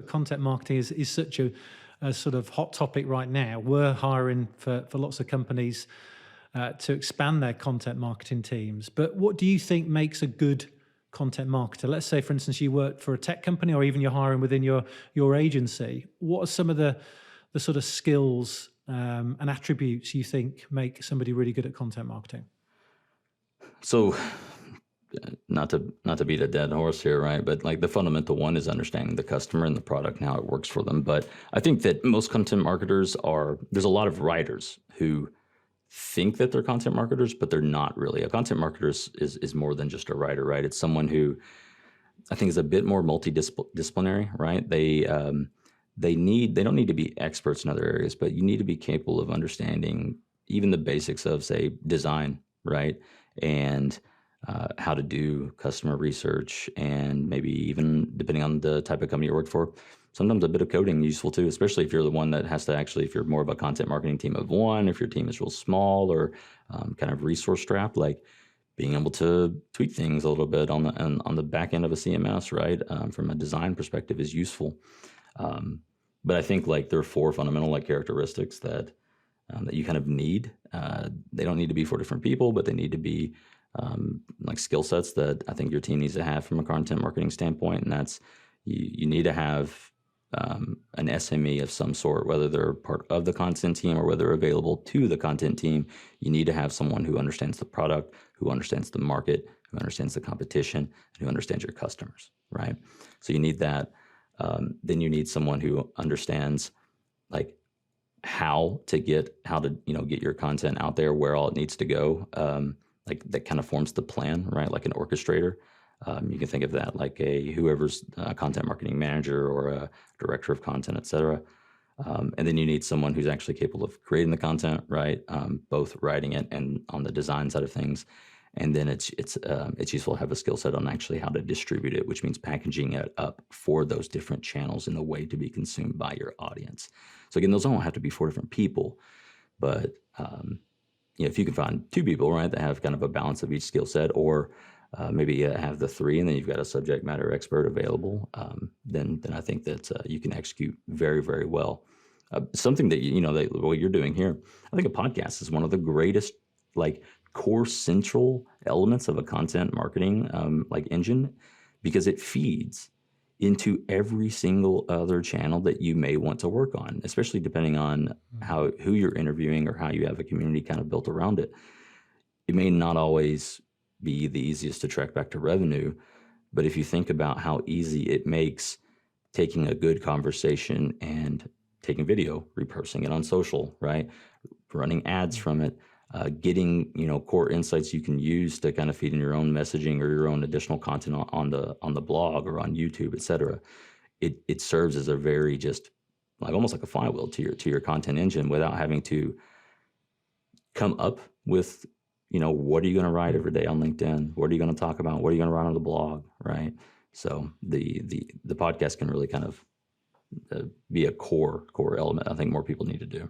Content marketing is such a sort of hot topic right now. We're hiring for lots of companies to expand their content marketing teams. But what do you think makes a good content marketer? Let's say, for instance, you work for a tech company, or even you're hiring within your agency. What are some of the sort of skills and attributes you think make somebody really good at content marketing? So not to beat a dead horse here, right? But like the fundamental one is understanding the customer and the product and how it works for them. But I think that most content marketers there's a lot of writers who think that they're content marketers, but they're not really. A content marketer is more than just a writer, right? It's someone who I think is a bit more multidisciplinary, right? They don't need to be experts in other areas, but you need to be capable of understanding even the basics of, say, design, right? And how to do customer research, and maybe even depending on the type of company you work for, sometimes a bit of coding is useful too, especially if you're the one that has to actually, if you're more of a content marketing team of one, if your team is real small or kind of resource strapped, like being able to tweak things a little bit on the back end of a CMS, right? From a design perspective is useful. But I think like there are four fundamental like characteristics that you kind of need. They don't need to be for different people, but they need to be like skill sets that I think your team needs to have from a content marketing standpoint. And that's you need to have an SME of some sort, whether they're part of the content team or whether they're available to the content team. You need to have someone who understands the product, who understands the market, who understands the competition, and who understands your customers, right? So you need that. Then you need someone who understands like how to get your content out there, where all it needs to go. Like that kind of forms the plan, right? Like an orchestrator. You can think of that like whoever's a content marketing manager or a director of content, et cetera. And then you need someone who's actually capable of creating the content, right? Both writing it and on the design side of things. And then it's useful to have a skill set on actually how to distribute it, which means packaging it up for those different channels in a way to be consumed by your audience. So again, those don't have to be four different people, but if you can find two people, right, that have kind of a balance of each skill set, or maybe have the three, and then you've got a subject matter expert available, then I think that you can execute very, very well. Something that what you're doing here, I think a podcast is one of the greatest like core central elements of a content marketing like engine, because it feeds into every single other channel that you may want to work on, especially depending on who you're interviewing or how you have a community kind of built around it. It may not always be the easiest to track back to revenue, but if you think about how easy it makes taking a good conversation and taking video, repurposing it on social, right? Running ads from it, getting core insights you can use to kind of feed in your own messaging or your own additional content on the blog or on YouTube, et cetera. It serves as a very just like almost like a flywheel to your content engine without having to come up with what are you going to write every day on LinkedIn? What are you going to talk about? What are you going to write on the blog, right? So the podcast can really kind of be a core element I think more people need to do.